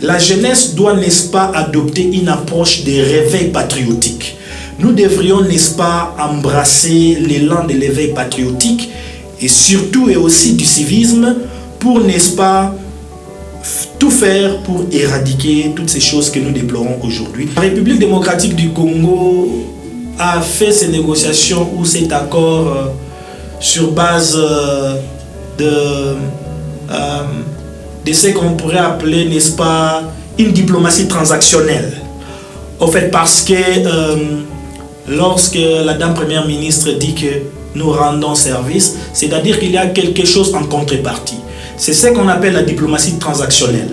la jeunesse doit, n'est-ce pas, adopter une approche de réveil patriotique. Nous devrions, n'est-ce pas, embrasser l'élan de l'éveil patriotique et surtout et aussi du civisme pour, n'est-ce pas, tout faire pour éradiquer toutes ces choses que nous déplorons aujourd'hui. La République démocratique du Congo a fait ces négociations ou cet accord sur base de ce qu'on pourrait appeler, n'est-ce pas, une diplomatie transactionnelle. Au fait, parce que lorsque la dame première ministre dit que nous rendons service, c'est-à-dire qu'il y a quelque chose en contrepartie. C'est ce qu'on appelle la diplomatie transactionnelle.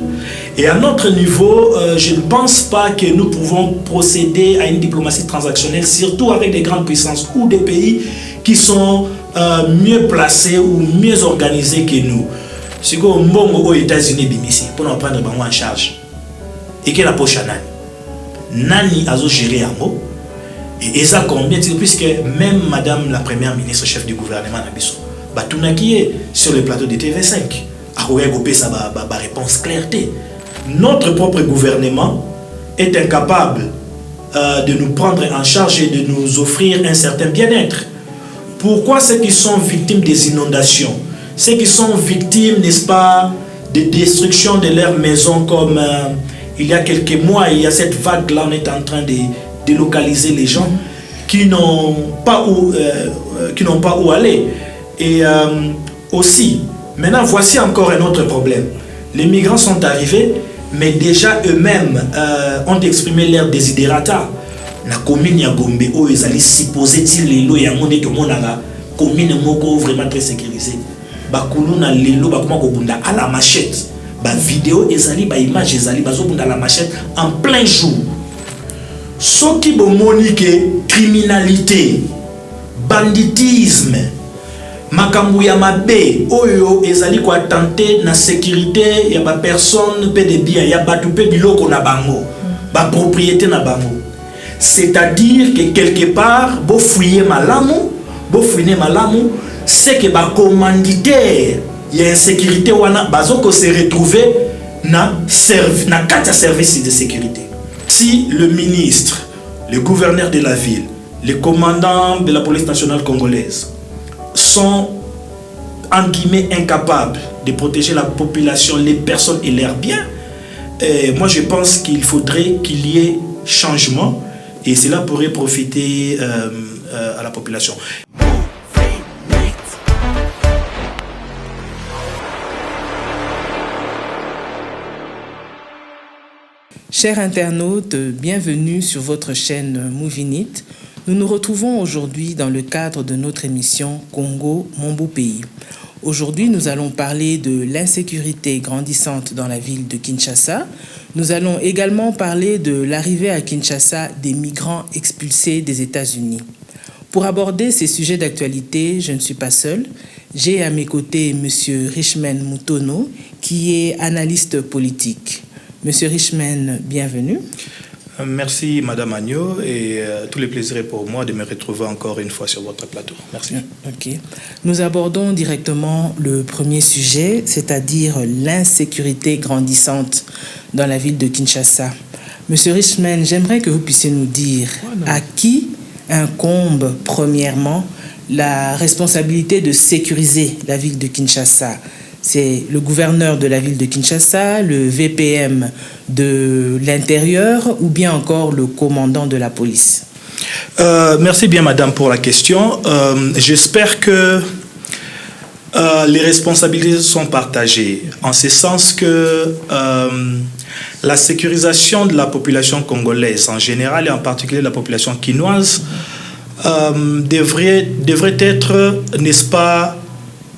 Et à notre niveau, je ne pense pas que nous pouvons procéder à une diplomatie transactionnelle, surtout avec des grandes puissances ou des pays qui sont mieux placés ou mieux organisés que nous. Si vous êtes aux États-Unis, pour nous prendre en charge, et que la poche Nani a géré un mot, et ça combien, puisque même Madame la Première ministre, chef du gouvernement, qui est sur le plateau de TV5, a sa réponse clarté. Notre propre gouvernement est incapable de nous prendre en charge et de nous offrir un certain bien-être. Pourquoi ceux qui sont victimes des inondations, ceux qui sont victimes, n'est-ce pas, de destruction de leur maison, comme il y a quelques mois, il y a cette vague-là, on est en train de délocaliser les gens qui n'ont pas où aller. Et aussi, maintenant, voici encore un autre problème. Les migrants sont arrivés, mais déjà eux-mêmes ont exprimé leur desiderata. La commune ya Gombe, où ils allaient supposer les lots, il y a une commune vraiment très sécurisée. Bakuluna lelo bakuma kobunda à la machette. Ba vidéo ezali ba image ezali bazobunda à la machette en plein jour. Ce qui bomonique criminalité, banditisme, makambu ya mabe oyo ezali ko attenter na sécurité ya ba personne pe de bien ya batu pe biloko na bango, ba propriété na bango. C'est-à-dire que quelque part bo fouiller malamu, c'est que les commanditaires, il y a insécurité, ils se retrouver dans quatre services de sécurité. Si le ministre, le gouverneur de la ville, les commandants de la police nationale congolaise sont en guillemets incapables de protéger la population, les personnes et leurs biens, moi je pense qu'il faudrait qu'il y ait changement et cela pourrait profiter à la population. Chers internautes, bienvenue sur votre chaîne Movinit. Nous nous retrouvons aujourd'hui dans le cadre de notre émission Congo, mon beau pays. Aujourd'hui, nous allons parler de l'insécurité grandissante dans la ville de Kinshasa. Nous allons également parler de l'arrivée à Kinshasa des migrants expulsés des États-Unis. Pour aborder ces sujets d'actualité, je ne suis pas seul. J'ai à mes côtés M. Richman Mutono, qui est analyste politique. Monsieur Richman, bienvenue. Merci Madame Agneau et tout le plaisir est pour moi de me retrouver encore une fois sur votre plateau. Merci. Ok. Nous abordons directement le premier sujet, c'est-à-dire l'insécurité grandissante dans la ville de Kinshasa. Monsieur Richman, j'aimerais que vous puissiez nous dire à qui incombe premièrement la responsabilité de sécuriser la ville de Kinshasa. C'est le gouverneur de la ville de Kinshasa, le VPM de l'intérieur ou bien encore le commandant de la police? Merci bien madame pour la question. J'espère que les responsabilités sont partagées en ce sens que la sécurisation de la population congolaise en général et en particulier la population quinoise devrait être, n'est-ce pas,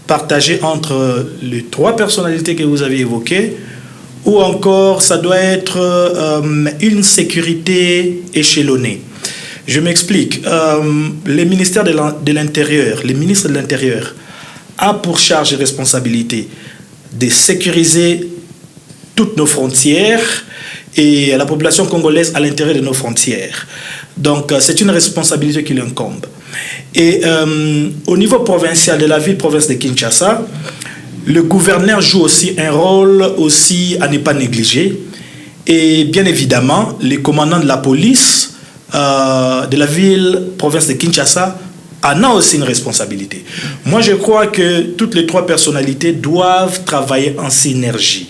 partagé entre les trois personnalités que vous avez évoquées, ou encore ça doit être une sécurité échelonnée. Je m'explique. Les ministères de l'Intérieur, les ministres de l'Intérieur a pour charge et responsabilité de sécuriser toutes nos frontières et la population congolaise à l'intérieur de nos frontières. Donc c'est une responsabilité qui lui incombe. Et au niveau provincial de la ville-province de Kinshasa, le gouverneur joue aussi un rôle aussi à ne pas négliger. Et bien évidemment, les commandants de la police de la ville-province de Kinshasa en ont aussi une responsabilité. Moi, je crois que toutes les trois personnalités doivent travailler en synergie.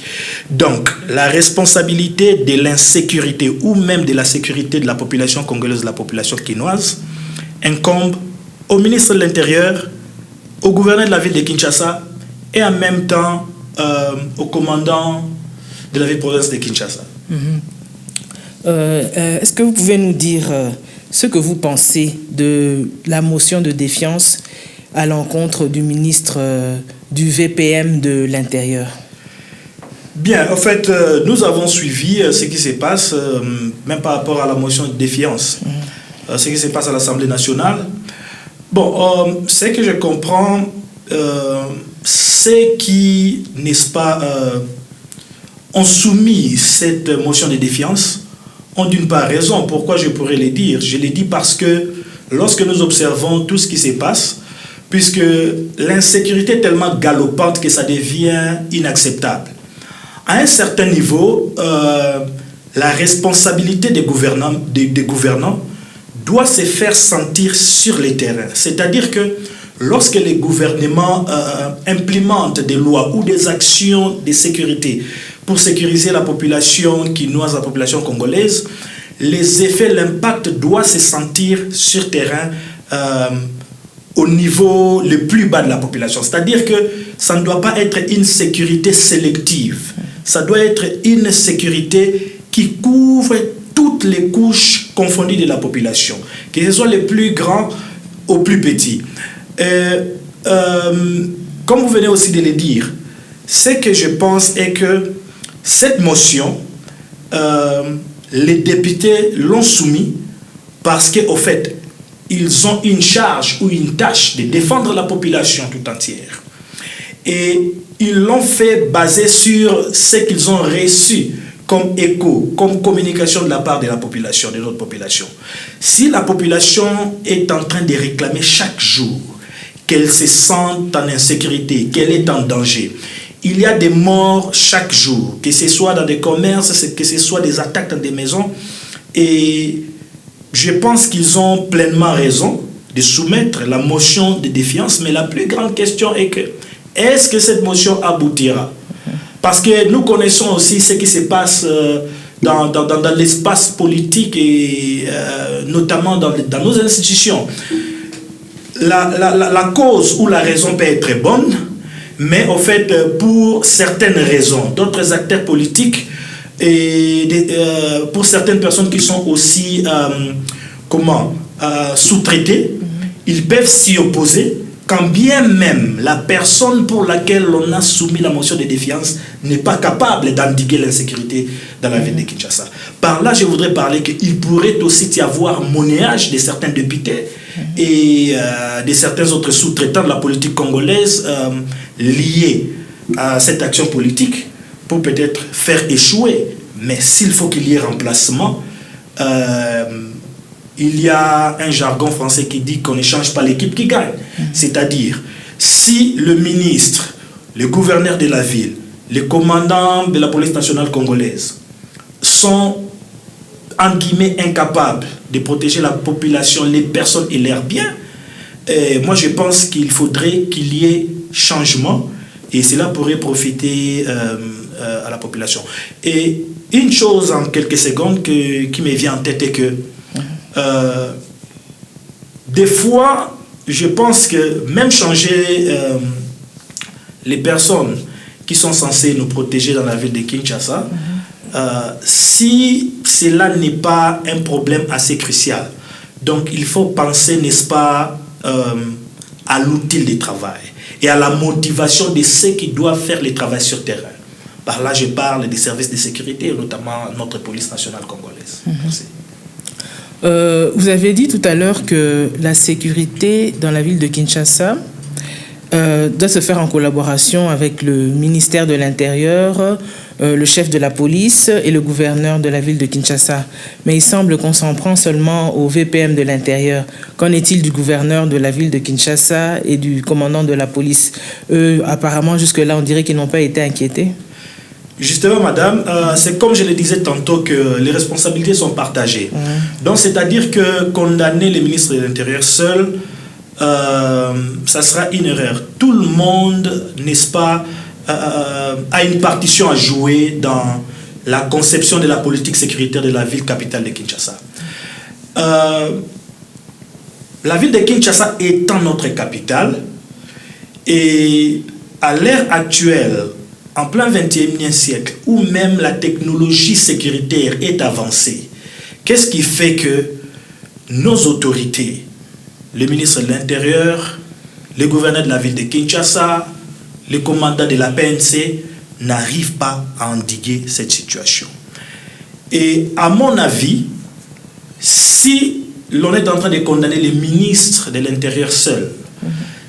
Donc, la responsabilité de l'insécurité ou même de la sécurité de la population congolaise, de la population quinoise, incombe au ministre de l'Intérieur, au gouverneur de la ville de Kinshasa et en même temps au commandant de la ville-province de Kinshasa. Est-ce que vous pouvez nous dire ce que vous pensez de la motion de défiance à l'encontre du ministre du VPM de l'Intérieur? Bien, en fait, nous avons suivi ce qui se passe, même par rapport à la motion de défiance, ce qui se passe à l'Assemblée nationale. Bon, ce que je comprends, c'est qui, n'est-ce pas, ont soumis cette motion de défiance, ont d'une part raison. Pourquoi je pourrais le dire? Je le dis parce que lorsque nous observons tout ce qui se passe, puisque l'insécurité est tellement galopante que ça devient inacceptable. À un certain niveau, la responsabilité des gouvernants doit se faire sentir sur les terrains. C'est-à-dire que lorsque les gouvernements implémentent des lois ou des actions de sécurité pour sécuriser la population quinoise, la population congolaise, les effets, l'impact doit se sentir sur terrain au niveau le plus bas de la population. C'est-à-dire que ça ne doit pas être une sécurité sélective. Ça doit être une sécurité qui couvre toutes les couches confondues de la population, que ce soit les plus grands aux plus petits. Comme vous venez aussi de le dire, ce que je pense est que cette motion, les députés l'ont soumise parce qu'au fait, ils ont une charge ou une tâche de défendre la population tout entière. Et ils l'ont fait basé sur ce qu'ils ont reçu comme écho, comme communication de la part de la population, de notre population. Si la population est en train de réclamer chaque jour qu'elle se sent en insécurité, qu'elle est en danger, il y a des morts chaque jour, que ce soit dans des commerces, que ce soit des attaques dans des maisons, et je pense qu'ils ont pleinement raison de soumettre la motion de défiance, mais la plus grande question est que est-ce que cette motion aboutira? Parce que nous connaissons aussi ce qui se passe dans l'espace politique et notamment dans nos institutions. La cause ou la raison peut être bonne, mais en fait, pour certaines raisons, d'autres acteurs politiques et pour certaines personnes qui sont aussi sous-traitées, ils peuvent s'y opposer, quand bien même la personne pour laquelle on a soumis la motion de défiance n'est pas capable d'endiguer l'insécurité dans la ville de Kinshasa. Par là, je voudrais parler qu'il pourrait aussi y avoir monnayage de certains députés et de certains autres sous-traitants de la politique congolaise liés à cette action politique pour peut-être faire échouer. Mais s'il faut qu'il y ait remplacement, il y a un jargon français qui dit qu'on ne change pas l'équipe qui gagne. C'est-à-dire, si le ministre, le gouverneur de la ville, les commandants de la police nationale congolaise sont, en guillemets, incapables de protéger la population, les personnes et leurs biens, moi je pense qu'il faudrait qu'il y ait changement et cela pourrait profiter à la population. Et une chose en quelques secondes qui me vient en tête est que des fois, je pense que même changer les personnes qui sont censées nous protéger dans la ville de Kinshasa, si cela n'est pas un problème assez crucial, donc il faut penser, n'est-ce pas, à l'outil de travail et à la motivation de ceux qui doivent faire le travail sur terrain. Par là, je parle des services de sécurité, notamment notre police nationale congolaise. Merci. Vous avez dit tout à l'heure que la sécurité dans la ville de Kinshasa doit se faire en collaboration avec le ministère de l'Intérieur, le chef de la police et le gouverneur de la ville de Kinshasa. Mais il semble qu'on s'en prend seulement au VPM de l'Intérieur. Qu'en est-il du gouverneur de la ville de Kinshasa et du commandant de la police? Apparemment, jusque-là, on dirait qu'ils n'ont pas été inquiétés. Justement, madame, c'est comme je le disais tantôt que les responsabilités sont partagées. Donc, c'est-à-dire que condamner les ministres de l'Intérieur seuls, ça sera une erreur. Tout le monde, n'est-ce pas, a une partition à jouer dans la conception de la politique sécuritaire de la ville capitale de Kinshasa. La ville de Kinshasa étant notre capitale, et à l'ère actuelle, en plein 21e siècle, où même la technologie sécuritaire est avancée, qu'est-ce qui fait que nos autorités, le ministre de l'Intérieur, le gouverneur de la ville de Kinshasa, le commandant de la PNC, n'arrivent pas à endiguer cette situation? Et à mon avis, si l'on est en train de condamner les ministres de l'Intérieur seuls,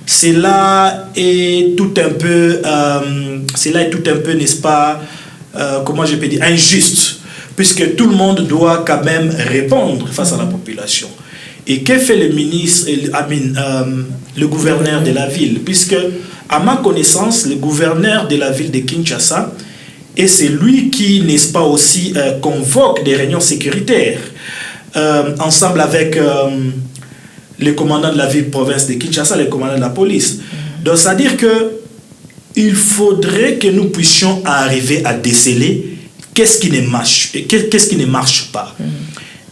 cela est tout un peu, n'est-ce pas, comment je peux dire, injuste, puisque tout le monde doit quand même répondre face à la population. Et que fait le ministre, le gouverneur de la ville? Puisque, à ma connaissance, le gouverneur de la ville de Kinshasa, et c'est lui qui, n'est-ce pas, aussi convoque des réunions sécuritaires ensemble avec le commandant de la ville-province de Kinshasa, le commandant de la police. Donc, c'est-à-dire qu'il faudrait que nous puissions arriver à déceler qu'est-ce qui ne marche pas.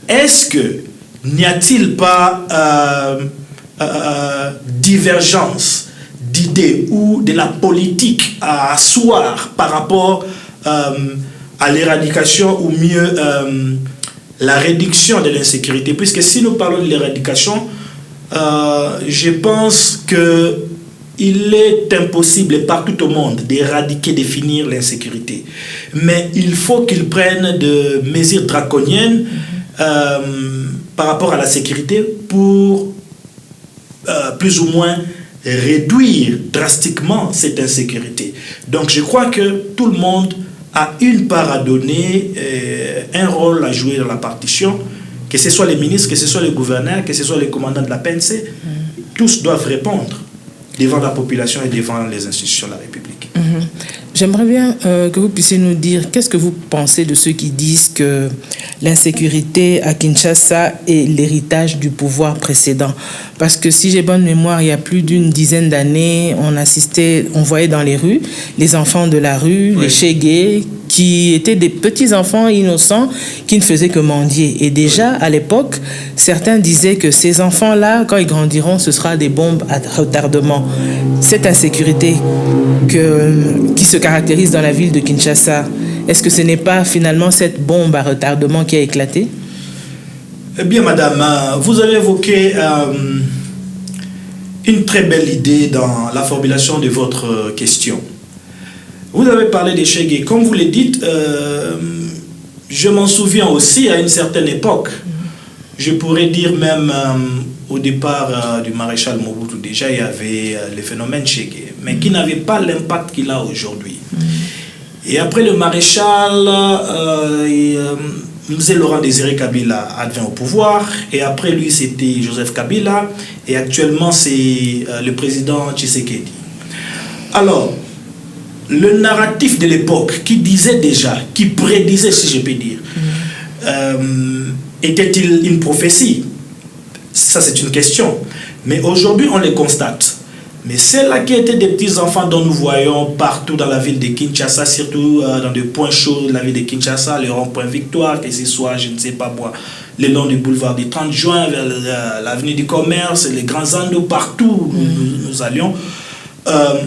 Est-ce que n'y a-t-il pas divergence d'idées ou de la politique à asseoir par rapport à l'éradication ou mieux la réduction de l'insécurité? Puisque si nous parlons de l'éradication, je pense qu'il est impossible partout au monde d'éradiquer, de finir l'insécurité. Mais il faut qu'ils prennent des mesures draconiennes par rapport à la sécurité pour plus ou moins réduire drastiquement cette insécurité. Donc je crois que tout le monde a une part à donner, un rôle à jouer dans la partition, que ce soit les ministres, que ce soit les gouverneurs, que ce soit les commandants de la PNC, tous doivent répondre devant la population et devant les institutions de la République. J'aimerais bien que vous puissiez nous dire qu'est-ce que vous pensez de ceux qui disent que l'insécurité à Kinshasa est l'héritage du pouvoir précédent. Parce que si j'ai bonne mémoire, il y a plus d'une dizaine d'années, on voyait dans les rues les enfants de la rue, les chégués, qui étaient des petits enfants innocents qui ne faisaient que mendier. Et déjà, à l'époque, certains disaient que ces enfants-là, quand ils grandiront, ce sera des bombes à retardement. Cette insécurité qui se caractérise dans la ville de Kinshasa, est-ce que ce n'est pas finalement cette bombe à retardement qui a éclaté? Eh bien, madame, vous avez évoqué une très belle idée dans la formulation de votre question. Vous avez parlé des chégués. Comme vous le dites, je m'en souviens aussi à une certaine époque. Je pourrais dire même au départ du maréchal Mobutu, déjà il y avait le phénomène chégué, mais qui n'avait pas l'impact qu'il a aujourd'hui. Et après le maréchal, M. Laurent Désiré Kabila advint au pouvoir, et après lui c'était Joseph Kabila, et actuellement c'est le président Tshisekedi. Alors, le narratif de l'époque qui disait déjà, qui prédisait, si je peux dire, était-il une prophétie? Ça, c'est une question. Mais aujourd'hui, on les constate. Mais celles-là qui étaient des petits-enfants dont nous voyons partout dans la ville de Kinshasa, surtout dans des points chauds de la ville de Kinshasa, le rond-point Victoire, que ce soit, je ne sais pas moi, le long du boulevard du 30 juin, vers l'avenue du Commerce, les grands anneaux, partout où nous allions,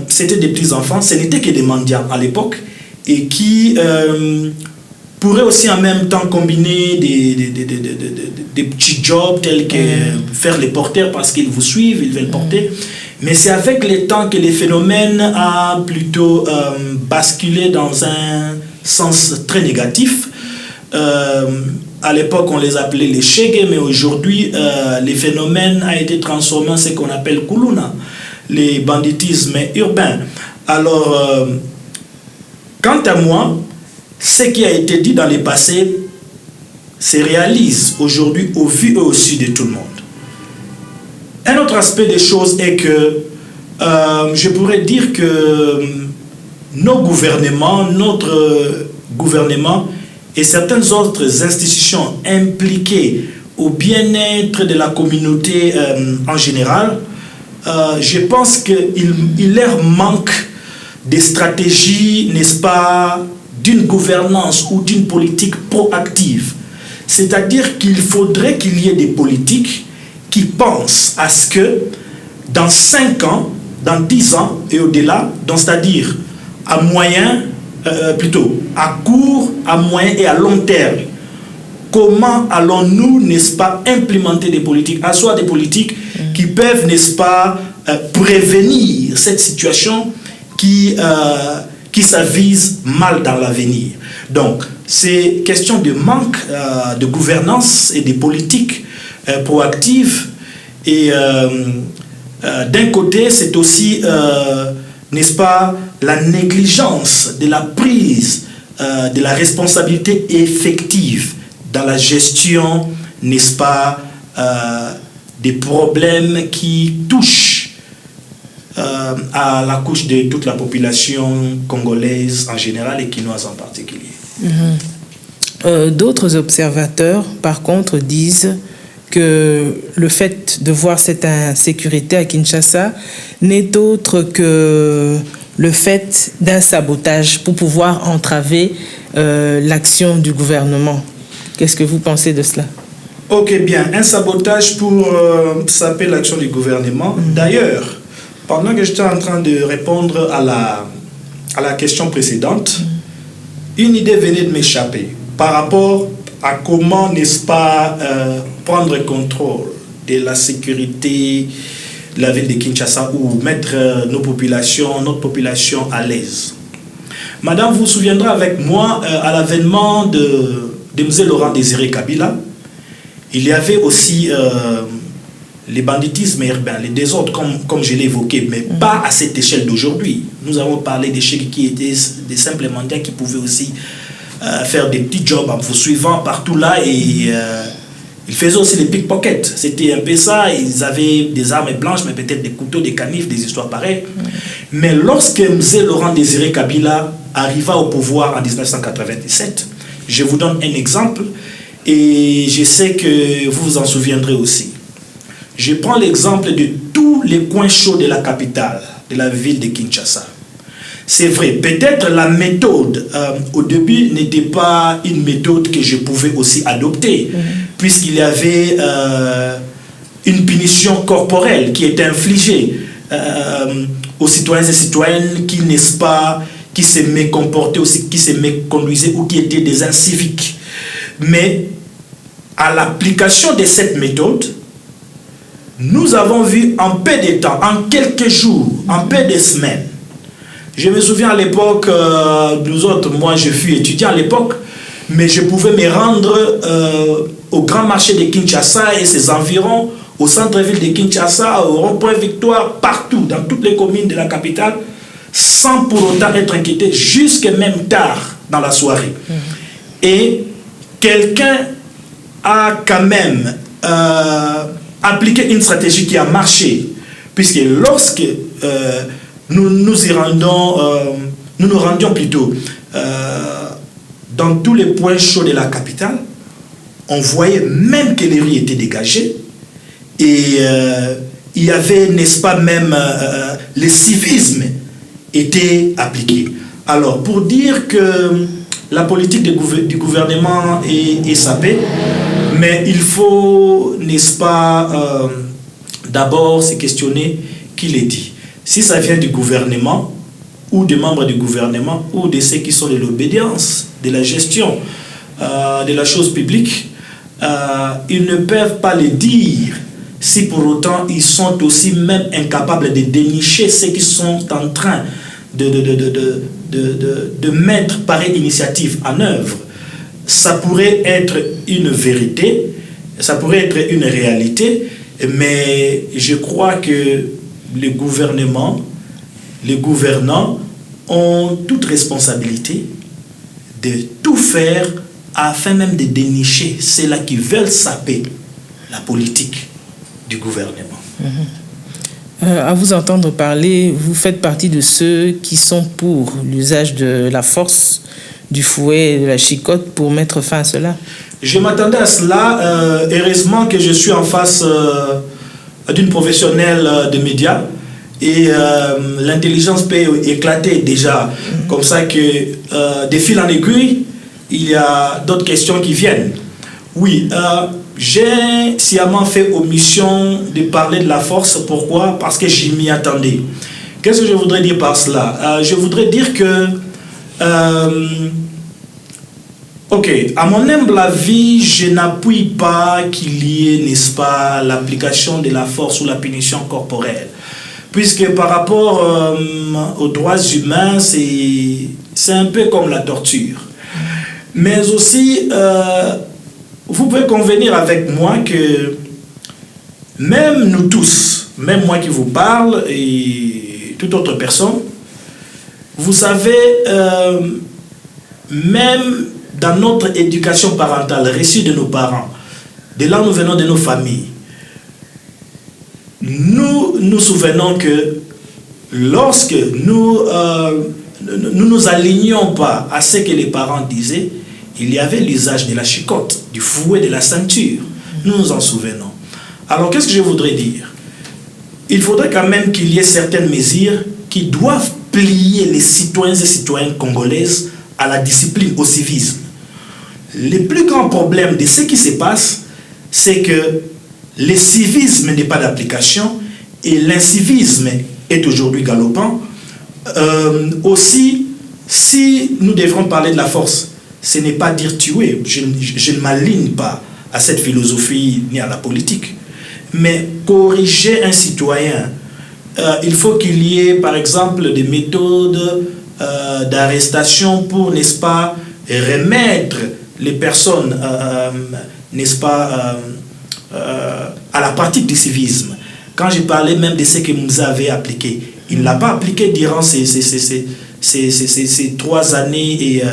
c'était des petits-enfants, ce n'était que des mendiants à l'époque, et qui pourraient aussi en même temps combiner des petits jobs tels que faire les porteurs parce qu'ils vous suivent, ils veulent porter. Mais c'est avec le temps que les phénomènes a plutôt basculé dans un sens très négatif. À l'époque, on les appelait les chégués, mais aujourd'hui, les phénomènes a été transformé en ce qu'on appelle Kuluna, les banditismes urbains. Alors, quant à moi, ce qui a été dit dans le passé se réalise aujourd'hui au vu et au su de tout le monde. Un autre aspect des choses est que je pourrais dire que nos gouvernements, notre gouvernement et certaines autres institutions impliquées au bien-être de la communauté en général, je pense qu'il leur manque des stratégies, n'est-ce pas, d'une gouvernance ou d'une politique proactive. C'est-à-dire qu'il faudrait qu'il y ait des politiques qui pensent à ce que dans 5 ans, dans 10 ans et au-delà, donc c'est-à-dire à moyen, à court, à moyen et à long terme, comment allons-nous, n'est-ce pas, implémenter des politiques, à soit des politiques qui peuvent, n'est-ce pas, prévenir cette situation qui s'avise mal dans l'avenir. Donc, c'est question de manque de gouvernance et de politiques proactives. Et d'un côté, c'est aussi, n'est-ce pas, la négligence de la prise de la responsabilité effective dans la gestion, n'est-ce pas, des problèmes qui touchent à la couche de toute la population congolaise en général et quinoise en particulier. D'autres observateurs, par contre, disent que le fait de voir cette insécurité à Kinshasa n'est autre que le fait d'un sabotage pour pouvoir entraver l'action du gouvernement. Qu'est-ce que vous pensez de cela? Ok, bien. Un sabotage pour saper l'action du gouvernement. D'ailleurs, pendant que j'étais en train de répondre à la question précédente, une idée venait de m'échapper par rapport à comment, n'est-ce pas, prendre contrôle de la sécurité de la ville de Kinshasa ou mettre notre population à l'aise. Madame, vous vous souviendrez avec moi, à l'avènement de M. Laurent Désiré Kabila, il y avait aussi les banditismes urbains, les désordres, comme je l'ai évoqué, mais pas à cette échelle d'aujourd'hui. Nous avons parlé des chèques qui étaient des simples mendiants qui pouvaient aussi faire des petits jobs en vous suivant partout là et ils faisaient aussi des pickpockets. C'était un peu ça, ils avaient des armes blanches, mais peut-être des couteaux, des canifs, des histoires pareilles. Mais lorsque M. Laurent Désiré Kabila arriva au pouvoir en 1997, je vous donne un exemple et je sais que vous vous en souviendrez aussi. Je prends l'exemple de tous les coins chauds de la capitale, de la ville de Kinshasa. C'est vrai, peut-être la méthode au début n'était pas une méthode que je pouvais aussi adopter, puisqu'il y avait une punition corporelle qui était infligée aux citoyens et citoyennes qui, n'est-ce pas, qui se mécomportaient aussi, qui se méconduisaient ou qui étaient des inciviques. Mais à l'application de cette méthode, nous avons vu en peu de temps, en quelques jours, en peu de semaines. Je me souviens à l'époque, nous autres, moi je fus étudiant à l'époque, mais je pouvais me rendre au grand marché de Kinshasa et ses environs, au centre-ville de Kinshasa, au rond-point Victoire, partout, dans toutes les communes de la capitale, sans pour autant être inquiété, jusque même tard dans la soirée. Et quelqu'un a quand même appliqué une stratégie qui a marché, puisque lorsque nous nous rendions plutôt dans tous les points chauds de la capitale, on voyait même que les rues étaient dégagées et il y avait, n'est-ce pas, même le civisme était appliqué. Alors, pour dire que la politique du gouvernement est sapée, mais il faut, n'est-ce pas, d'abord se questionner qui l'a dit. Si ça vient du gouvernement, ou des membres du gouvernement, ou de ceux qui sont de l'obédience, de la gestion de la chose publique, ils ne peuvent pas le dire si pour autant ils sont aussi même incapables de dénicher ceux qui sont en train de mettre pareille initiative en œuvre. Ça pourrait être une vérité, ça pourrait être une réalité, mais je crois que le gouvernement, les gouvernants ont toute responsabilité de tout faire afin même de dénicher ceux-là qui veulent saper la politique du gouvernement. À vous entendre parler, vous faites partie de ceux qui sont pour l'usage de la force, du fouet et de la chicotte pour mettre fin à cela. Je m'attendais à cela. Heureusement que je suis en face d'une professionnelle de médias et l'intelligence peut éclater déjà. Comme ça que de fil en aiguille, il y a d'autres questions qui viennent. Oui, j'ai sciemment fait omission de parler de la force. Pourquoi? Parce que j'y m'y attendais. Qu'est-ce que je voudrais dire par cela? Je voudrais dire que ok, à mon humble avis, je n'appuie pas qu'il y ait, n'est-ce pas, l'application de la force ou la punition corporelle. Puisque par rapport aux droits humains, c'est un peu comme la torture. Mais aussi, vous pouvez convenir avec moi que même nous tous, même moi qui vous parle et toute autre personne, vous savez, même dans notre éducation parentale reçue de nos parents, de là où nous venons de nos familles, nous nous souvenons que lorsque nous nous alignions pas à ce que les parents disaient, il y avait l'usage de la chicotte, du fouet, de la ceinture. Nous nous en souvenons. Alors qu'est-ce que je voudrais dire? Il faudrait quand même qu'il y ait certaines mesures qui doivent plier les citoyens et citoyennes congolaises à la discipline, au civisme. Le plus grand problème de ce qui se passe, c'est que le civisme n'est pas d'application et l'incivisme est aujourd'hui galopant. Aussi, si nous devrons parler de la force, ce n'est pas dire tuer. Je ne m'aligne pas à cette philosophie ni à la politique. Mais corriger un citoyen, il faut qu'il y ait, par exemple, des méthodes d'arrestation pour, n'est-ce pas, remettre les personnes, n'est-ce pas, à la pratique du civisme. Quand je parlais même de ce que nous avait appliqué, il ne l'a pas appliqué durant ces 3 années et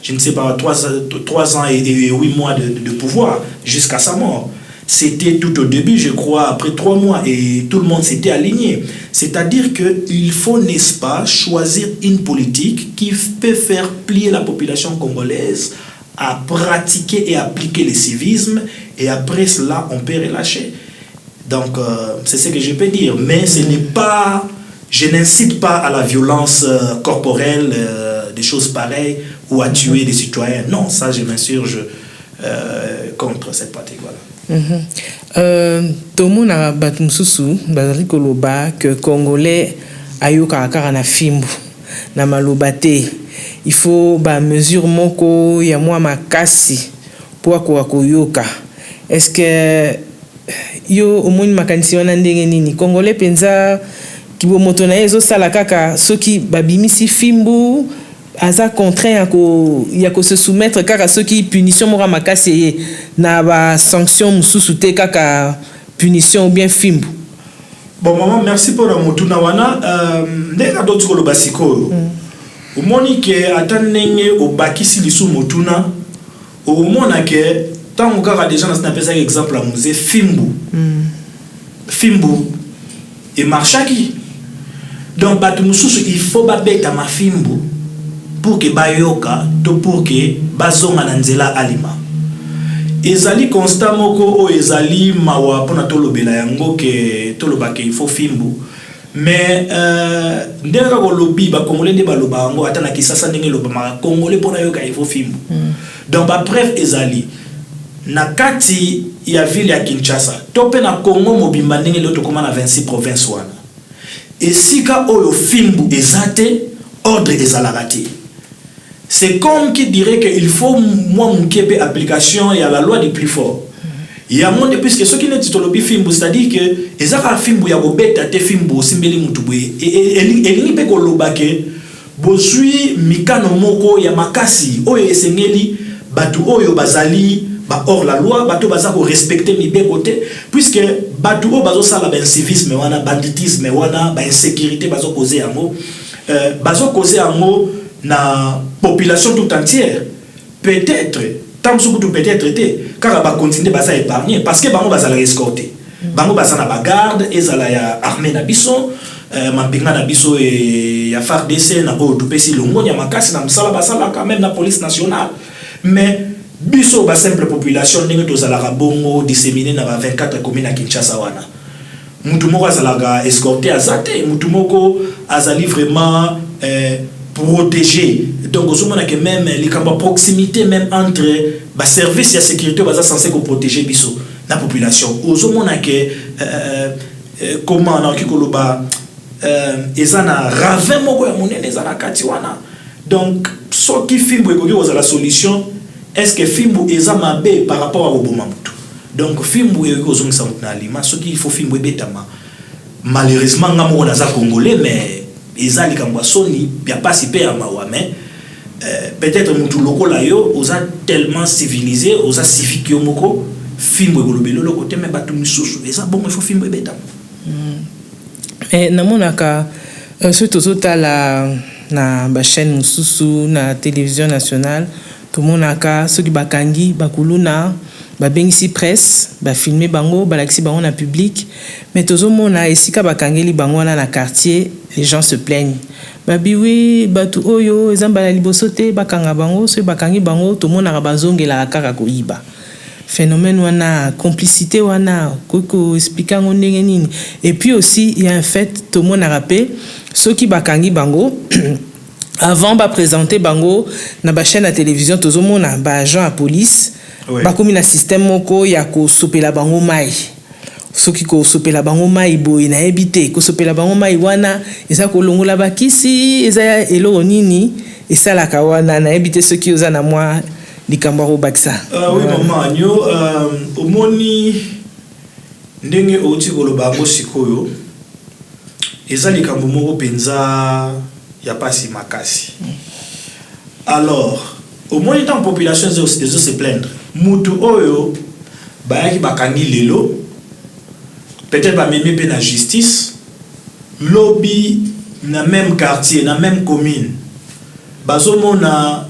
je ne sais pas, 3 ans et 8 mois de pouvoir jusqu'à sa mort. C'était tout au début, je crois, après 3 mois et tout le monde s'était aligné. C'est-à-dire qu'il faut, n'est-ce pas, choisir une politique qui peut faire plier la population congolaise à pratiquer et appliquer le civisme et après cela, on peut relâcher. Donc, c'est ce que je peux dire. Mais ce n'est pas... Je n'incite pas à la violence corporelle, des choses pareilles, ou à tuer des citoyens. Non, ça, je m'insurge contre cette pratique. Voilà. Tomona Batumususu, Bazali Koloba, que Congolais ayoka kaka na fimbu, na malobate. Il faut mesure moko ya mwa makasi pour koyoka. Est-ce que yo omoni makanisi wana ndenge nini? Congolais penza kibo moto na ezo sala kaka soki babimisi fimbu aza contraint ya ko se soumettre kaka soki punition mora makasi na ba sanction mususu te kaka punition ou bien fimbu. Bon maman, merci pour la motuna wana ndeka doti ko lo basiko. Omoni ke atanenge obakisi lisu motuna omona ke tant kaka déjà na pesa exemple à musée fimbu. Fimbu et marchaki. Donc batu mususu il faut babeta ma fimbu pour que bayoka to pour que bazonga na nzela alima. Ezali constat moko o ezali mawa pona tolobela yango ke tolobake il faut fimbu. Mais ndenge ko lobi ba congolais de baloba yango ata na kisasa ndenge loba ma congolais pona yoka il faut fimbu. Donc ba bref ezali na kati ya ville ya Kinshasa tope na Congo mobimba ndenge leo tokoma na 26 provinces wana. Et si ka oyo fimbu ezate ordre ezalagati. C'est comme qui dirait qu'il faut moi mon kebe application et à la loi du plus fort. Il y a monde puisque ce qui n'est titolobi fimbu c'est-à-dire que ezaka fimbu ya bobeta te fimbu simbeli mutubwe et lingi pe ko lobake bozui mikano moko ya makasi oyo esengeli batu oyo bazali ba hors la loi bato baza ko respecter mibe côté puisque batu oyo bazo sala ben civisme wana banditisme wana ba insécurité bazo causer yango na population tout entière peut-être tant que peut-être été car va continuer à épargner parce que bango bazala escorter bango basana ba garde ezala ya armée na biso mapinga na biso ya FARDC na o tupesi longo ya makasi na msala basala quand même na police nationale mais biso ba simple population ndenge tozalaka bongo disséminé na ba 24 communes à Kinshasa wana mutu moko azalaka escorté azate mutu moko azali vraiment protégé donc au moment que même les camps proximité même entre ba service de sécurité baza censé protéger biso la population au moment que comment na kikoloba ezana ravin moko ya monene ezana kati wana donc so ki fimbo ekoki oza la solution est-ce que fimbo eza mabe par rapport à oboma mutu donc fimbo ekoki ozongisa mutu na alima so ki il faut fimbo ebetama malheureusement nga moko naza congolais mais eza likambo soni ya pasi pe ya mawa mais peut-être mutu lokola yo oza tellement civilisé oza civique yo moko fimbo ekolobelo loko te mais batu misusu eza bon il faut fimbo ebetama namonaka surtout na ba chaîne mususu na télévision nationale tomonaka soki bakangi bakuluna babengisi presse bafilme bango balakisi bango na public mais tozomona esika bakangeli bango wana na quartier les gens se plaignent babiwi batu oyo ezambala liboso te bakanga bango soki bakangi bango tomonaka bazongela kaka koyiba phénomène wana complicité wana koko expliquer ngo ndenge nini et puis aussi il y a un fait tout le monde a rappelé ceux qui bakangi bango avant ba présenter bango na ba chaîne à télévision tozomona ba agent à police ba komi na système moko ya ko sopela bango mai soki ko sopela bango mai boy na ebité ko sopela bango mai wana eza ko longola bakisi eza eloko nini esala ka wana na ebité soki oza na moi likambo bakisa oui maman nyo omoni ndenge oti koloba ngo sikoyo eza likambo moko penza ya pasi makasi alors omoni tant population se plaindre mutu oyo bayaki bakangi lelo peut-être ba meme pe na justice lobby na même quartier na même commune bazomona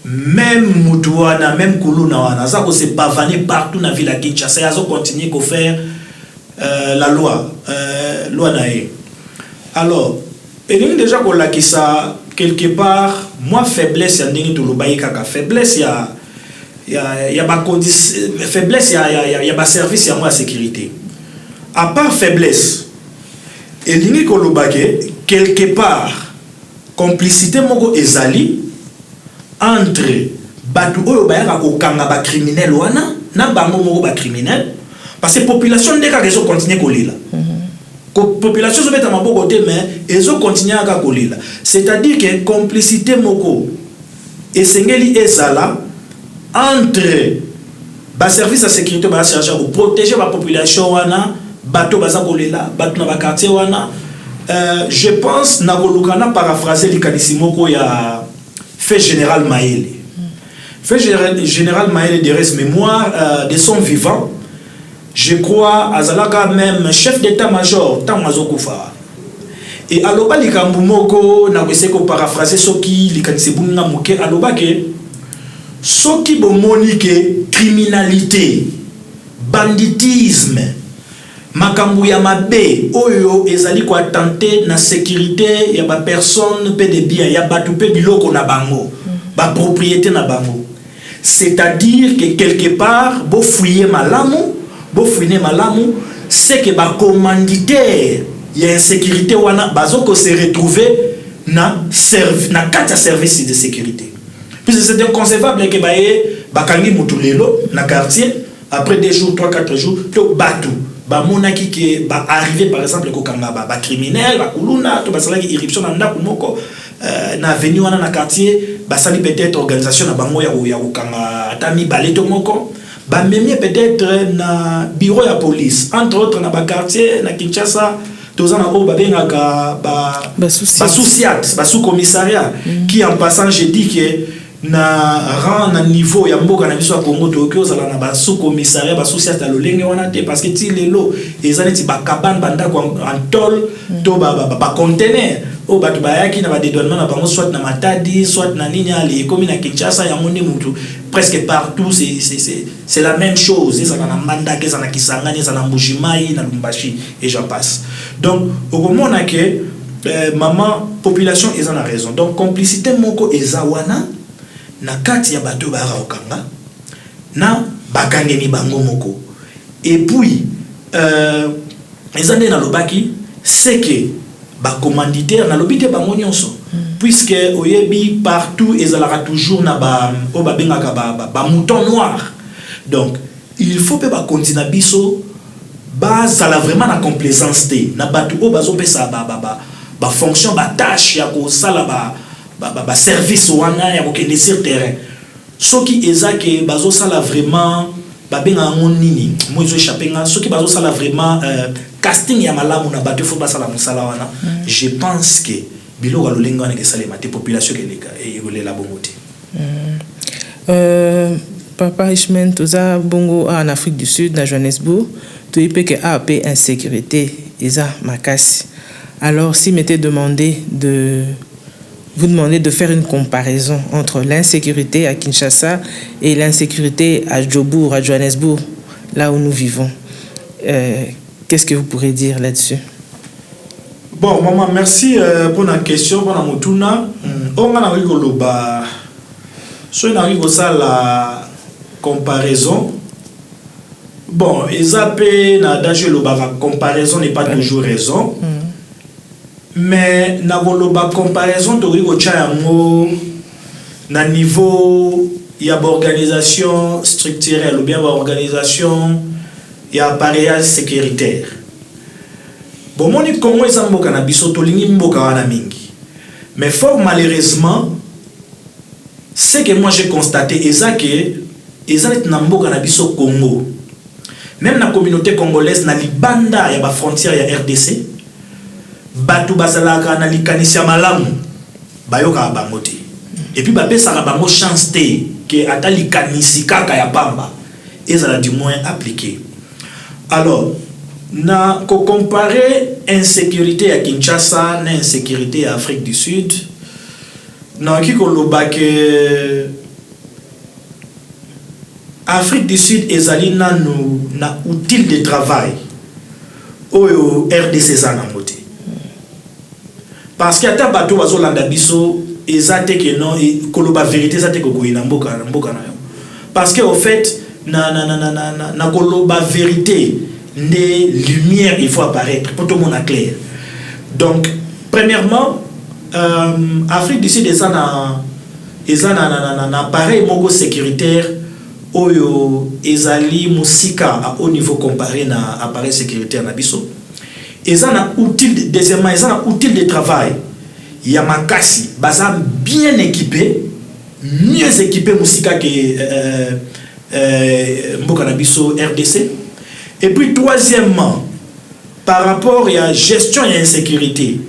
même Moutouana, même Koulounawana, ça se pavaner partout dans la ville de Kinshasa, ils ont continué à faire la loi, loi nae. Alors, et déjà qu'on l'a qui ça quelque part, moi faiblesse y a n'importe tout le bail kaka faiblesse y a pas condition faiblesse y a pas service y a moi sécurité. À part faiblesse, et l'ingé qu'on le bague quelque part complicité moko ezali entre batu oyo bayaka kokanga ba criminel wana na bango moko ba criminel parce que population ndeka rezo continuer kolila population zo beta maboko te mais ezo continuer aka kolila c'est-à-dire que complicité moko esengeli ezala entre ba service de sécurité ba chercher pour protéger la population wana bato baza kolila bato na ba quartier wana je pense na kolukana paraphraser likanisi moko ya fait général Maël. Fait général Maël de reste mémoire de son vivant. Je crois Azalaka même chef d'état-major Tamazokoufa. Et aloba likambu moko na weseko paraphraser soki likanise bunga muke aloba ke soki bomoni ke criminalité, banditisme, makambu ya mabe oyo ezali ko attenter na sécurité ya ba personne pe de bien ya batu pe biloko na bango ba propriété na bango c'est-à-dire que quelque part bo fouiller malamu c'est que ba commanditaire ya insécurité wana bazoko se retrouver na kati service de sécurité puis c'est inconcevable que ba kangi mutulelo na quartier après 2 jours 3-4 jours to batu ba monaki ke ba arrivé par exemple ko kanga ba criminel ba kuluna to ba salaki irruption na ndako moko na avenue wana na quartier ba sali peut-être organisation na bango ya ko kanga atami baleto moko ba memie peut-être na bureau ya police entre autres na ba quartier na Kinshasa tozana ko ba bengaka ba sous-commissariat qui en passant je dis que na rang na niveau ya mboka na biso ya Congo Tokyo zala na ba sous commissariat ba social ta lolenge wana te parce que ti lelo ezaleti ba kabane banda ko en tol to ba container o ba bayaki na ba dédouanement na bango soit na Matadi soit na nini ali comme na Kinshasa ya monde mutu presque partout c'est la même chose ça na Mbandaka ça na Kisangani ça na Mbujimai na Lumbashi et j'en passe donc au moment que maman population eza na raison donc complicité moko ezawana na kati ya bato bara okanga na bakangeni bango moko et puis ezande na lobaki c'est que ba commanditaire na lobité bango nyonso puisque oyebi partout ezalaka toujours na ba o ba bengaka ba mouton noir donc il faut pe ba continuer biso ba ça la vraiment na complaisance té na bato o bazo pesa ba fonction ba tâche ya ko sala ba service wana ya kokende sur terrain soki ezake bazo sala vraiment ba benga ngonini moizo échappé nga soki bazo sala vraiment casting ya malamu na bato faut ba sala musala wana je pense que bilo walolenga na kesale mate population keleka et la bongote papa Ishmael toza bongo en Afrique du Sud na Johannesburg to ipe que AP insécurité eza makasi. Alors si m'était demandé de vous demander de faire une comparaison entre l'insécurité à Kinshasa et l'insécurité à Djobour, à Johannesburg, là où nous vivons. Qu'est-ce que vous pourrez dire là-dessus? Bon, maman, merci pour la question. Pour la motuna, on a eu la comparaison. Bon, ils na la comparaison n'est pas toujours raison. Mais na la comparaison de na niveau il y a organisation structurelle ou bien organisation il y a appareillage sécuritaire. Bon mon Congo est mboka na biso tolingi mboka wana mingi. Mais fort malheureusement ce que moi j'ai constaté est na mboka na biso Congo. Même la communauté congolaise na libanda ya ba frontière ya RDC batu bazalaka na likanisia malamu bayoka bango te et puis bapesaka bango chance te que ata likanisi kaka ya pamba ezala du moins appliqué. Alors na ko comparer insécurité à Kinshasa na insécurité à Afrique du Sud na ki ko loba que Afrique du Sud ezali na outil de travail oyo RDC zana moté parce que ata bato bazolanda biso ezate que non koloba vérité ezate ko koina mboka na yo parce que au fait na koloba vérité des lumières il faut apparaître pour tout le monde clair. Donc premièrement Afrique du Sud ezana appareil moko sécuritaire oyo ezali musika à haut niveau comparé na appareil sécuritaire na biso. Deuxièmement, ils ont un outil de travail. Il y a makasi, baza bien équipé, mieux équipé musika que mboka na biso RDC. Et puis troisièmement, par rapport à la gestion et insécurité,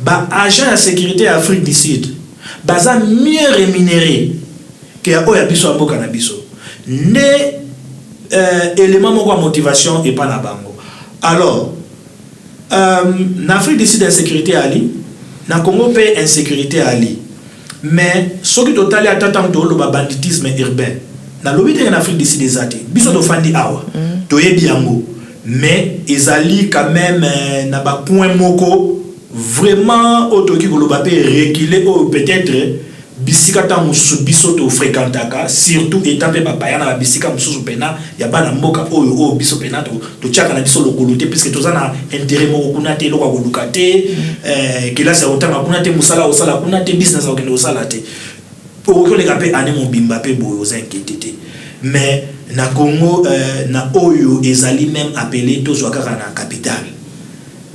ba agent de sécurité Afrique du Sud, baza mieux rémunéré que oya biso mboka na biso. Ne élément moko motivation et pas na bango. Alors en Afrique du Sud, insécurité ali, na Congo pe insécurité ali. Mais ce qui total est le banditisme urbain. Na lobby en Afrique du Sud des athées. Biso to fandi awa. To yebi yango. Mais ezali quand même na ba point moko vraiment otoki ko loba pe reculer ou peut-être bisika ta musubiso to fréquentaka surtout étant pe bapaya na bisika mususu pena ya bana mboka oyo biso pena to tchaka na biso lokolote puisque tozana intérêt moko kuna te lokwa kolukate que là c'est autant kuna te musala osala kuna te business okende osala te pour que les gars pe ane mobimba pe boyo inquiété mais na Congo na oyo ezali même appelé tozwaka na capitale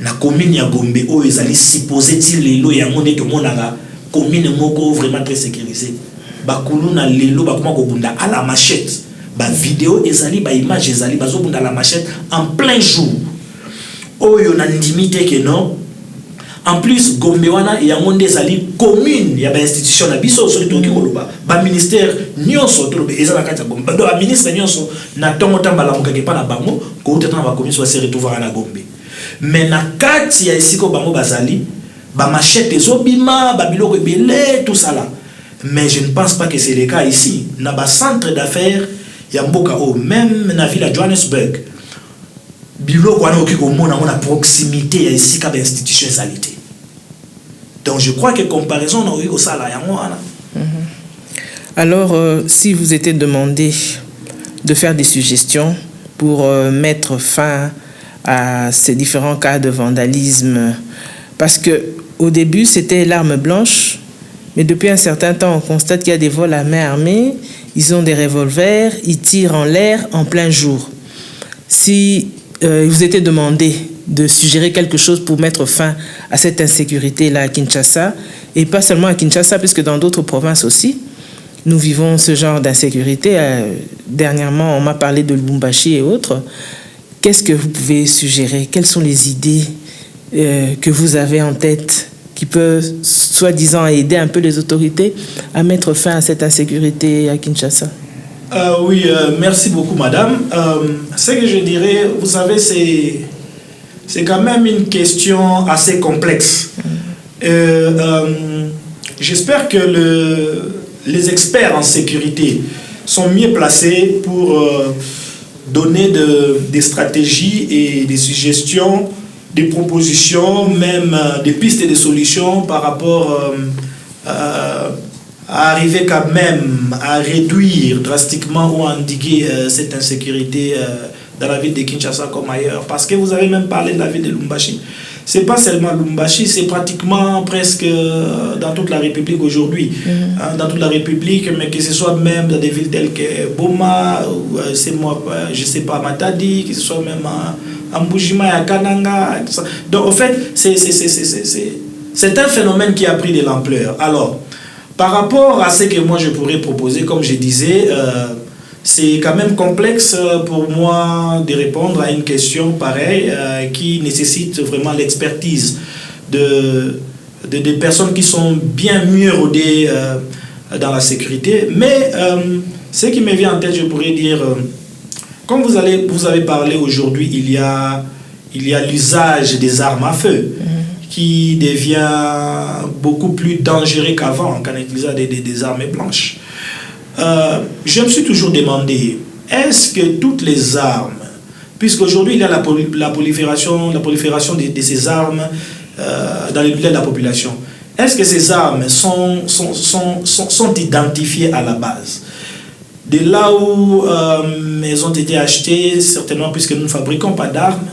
na commune ya Gombe oyo ezali supposé ti lelo yango nde to monaka commune moko vraiment très sécurisée bakulu na lelo bakoma ko bunda à la machette ba vidéo ezali ba image ezali bazo bunda la machette en plein jour oyo na ndimité que non En plus, Gombe wana ya monde zali commune ya ba institution na biso so to ki koloba ba ministère nyonso to be ezala kati ya Gombe ba ministre nyonso na tongo tambala mukake pa na bango ko utata ba commission se retrouver na Gombe. Mais na kati ya esiko bango bazali ba machette ezobima ba biloko ebele tout ça là. Mais je ne pense pas que c'est le cas ici. Na ba centre d'affaires ya mboka o même na ville de Johannesburg. Biloko wana oki komona na proximité ya esika ba institution salité. Donc je crois que comparaison na au sala ya wana. Alors si vous étiez demandé de faire des suggestions pour mettre fin à ces différents cas de vandalisme, parce que au début c'était l'arme blanche, mais depuis un certain temps on constate qu'il y a des vols à main armée, ils ont des revolvers, ils tirent en l'air en plein jour. Si vous était demandé de suggérer quelque chose pour mettre fin à cette insécurité-là à Kinshasa, et pas seulement à Kinshasa, puisque dans d'autres provinces aussi, nous vivons ce genre d'insécurité. Dernièrement, on m'a parlé de Lubumbashi et autres. Qu'est-ce que vous pouvez suggérer? Quelles sont les idées que vous avez en tête qui peuvent, soi-disant, aider un peu les autorités à mettre fin à cette insécurité à Kinshasa? Oui, merci beaucoup, madame. Ce que je dirais, vous savez, c'est quand même une question assez complexe. J'espère que les experts en sécurité sont mieux placés pour donner des stratégies et des suggestions, des propositions, même des pistes et des solutions par rapport à arriver quand même à réduire drastiquement ou à endiguer cette insécurité dans la ville de Kinshasa comme ailleurs. Parce que vous avez même parlé de la ville de Lubumbashi. Ce n'est pas seulement Lubumbashi, c'est pratiquement presque dans toute la République aujourd'hui. Dans toute la République, mais que ce soit même dans des villes telles que Boma, ou je ne sais pas, Matadi, que ce soit même à Mbujima, à Kananga. Donc en fait, c'est un phénomène qui a pris de l'ampleur. Alors, par rapport à ce que moi je pourrais proposer, comme je disais, c'est quand même complexe pour moi de répondre à une question pareille qui nécessite vraiment l'expertise de personnes qui sont bien mieux rodées dans la sécurité. Mais ce qui me vient en tête, je pourrais dire, comme vous avez parlé aujourd'hui, il y a l'usage des armes à feu qui devient beaucoup plus dangereux qu'avant quand on utilisait des armes blanches. Je me suis toujours demandé, est-ce que toutes les armes, puisqu'aujourd'hui il y a la prolifération de ces armes dans les milieux de la population, est-ce que ces armes sont identifiées à la base? De là où elles ont été achetées, certainement puisque nous ne fabriquons pas d'armes,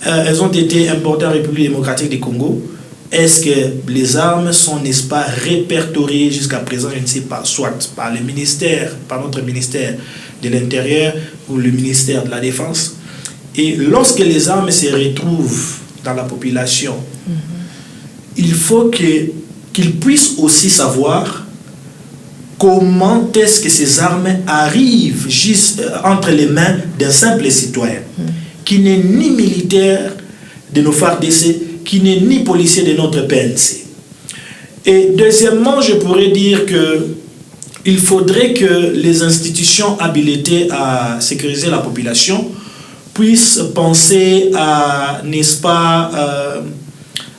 elles ont été importées en République démocratique du Congo. Est-ce que les armes sont, n'est-ce pas, répertoriées jusqu'à présent, je ne sais pas, soit par le ministère, par notre ministère de l'Intérieur ou le ministère de la Défense. Et lorsque les armes se retrouvent dans la population, il faut qu'ils puissent aussi savoir comment est-ce que ces armes arrivent juste entre les mains d'un simple citoyen qui n'est ni militaire de nos FARDC, qui n'est ni policier de notre PNC. Et deuxièmement, je pourrais dire qu'il faudrait que les institutions habilitées à sécuriser la population puissent penser à, n'est-ce pas,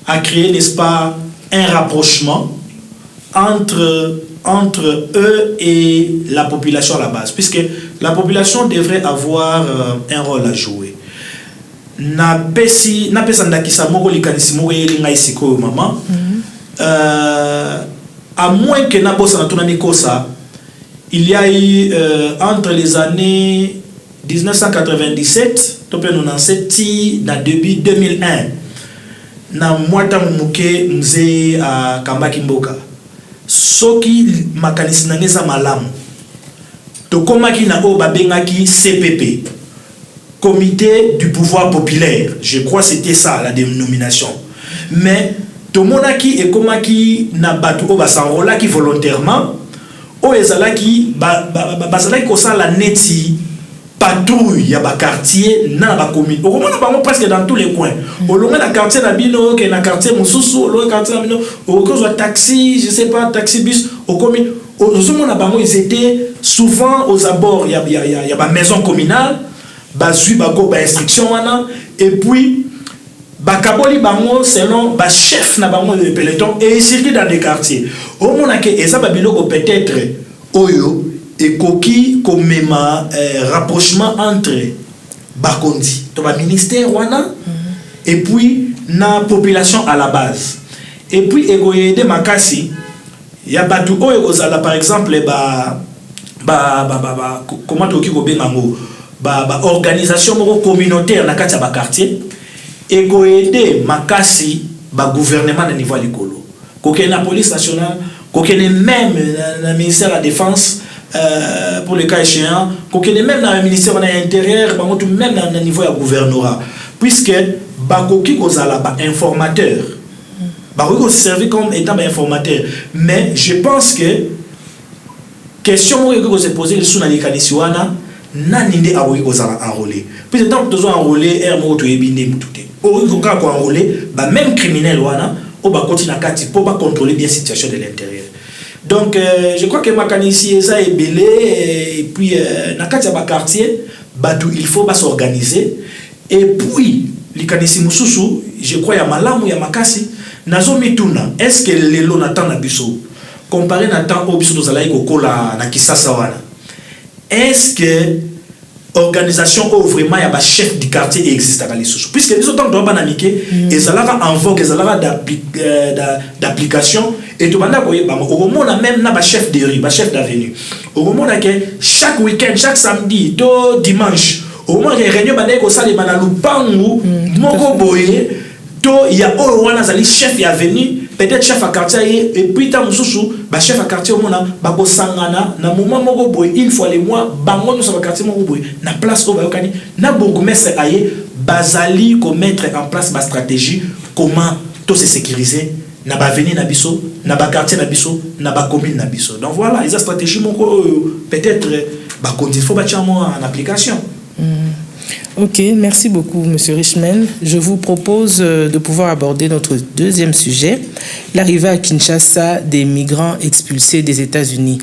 à créer, n'est-ce pas, un rapprochement entre eux et la population à la base, puisque la population devrait avoir un rôle à jouer. À moins que il y a eu entre les années 1997 et début 2001 na mwata muke mzee Kamba Kimboka soki makanisi nangeza malamu tokomaki na o babengaki CPP, Comité du pouvoir populaire. Je crois que c'était ça la dénomination. Mais tomonaki et komaki na batu o basanrolaki volontairement o ezalaki basalaki kosala neti patrouille, il y a des quartiers, dans la commune. Au moins, nous presque dans tous les coins. Au long de la quartier d'Abino, qui est dans le quartier Moussoussou, au long du quartier d'Abino, au cause de taxi, je sais pas, taxi bus, aux communes. Ils étaient souvent aux abords, il y a des maisons communales, des instructions, et puis, bakaboli bango selon ba chef na bango de peloton et circuit dans des quartiers. Au moment que et ça babiloko peut-être oyo et koki comme rapprochement entre bakondi to ba ministère wana et puis na population à la base. Et puis egoyede makasi ya batu oyo ozala par exemple comment toki ko bengango ba organisation moko communautaire na kati ya ba quartier et aider makasi ba gouvernement de niveau à l'écolo. Koké na police nationale, koké même na ministère de la défense pour le cas échéant, koké même dans le ministère de l'intérieur, même dans le niveau du gouvernorat, puisque ba koki kozala ba informateur, ba koki servi comme étant informateur. Mais je pense que question que se poser sur la likanisiwana naninde awoki kozala enrôlé. Puis tant que tu enrôlé er mo to ebinde mututé. Même criminel ou pour contrôler bien la situation de l'intérieur. Donc je crois que Makanisi est belé et puis dans le quartier il faut s'organiser et puis likanisi mususu je crois ya malamu ya makasi nazo mituna est-ce que lelo natana biso comparé natana au biso dozalai kokola na kisasa wana est-ce que organisation où vraiment il y a un chef du quartier existe à Kalisoussou. Puisque nous autant doit bananiquer et ça là en vogue, et ça là d'application et tout le monde au moment on même un chef de rue, un chef d'avenue. Au moment que chaque week-end, chaque samedi, tout dimanche, au moment que réunion bandé ko sale banalu pangu moko boye, to il y a au wana zali chef d'avenue. Peut-être chef à quartier et puis tant mususu ba chef à quartier au mona ba ko sangana na moment moko boy une fois les mois bango nous sur quartier moko boy na place au ba yokani na bourgmestre aye bazali ko mettre en place ba stratégie comment tout se sécuriser na ba venir na biso na ba quartier na biso na ba commune na biso. Donc voilà, les stratégies moko peut-être ba continue faut ba en application. Ok, merci beaucoup, Monsieur Richman. Je vous propose de pouvoir aborder notre deuxième sujet, l'arrivée à Kinshasa des migrants expulsés des États-Unis.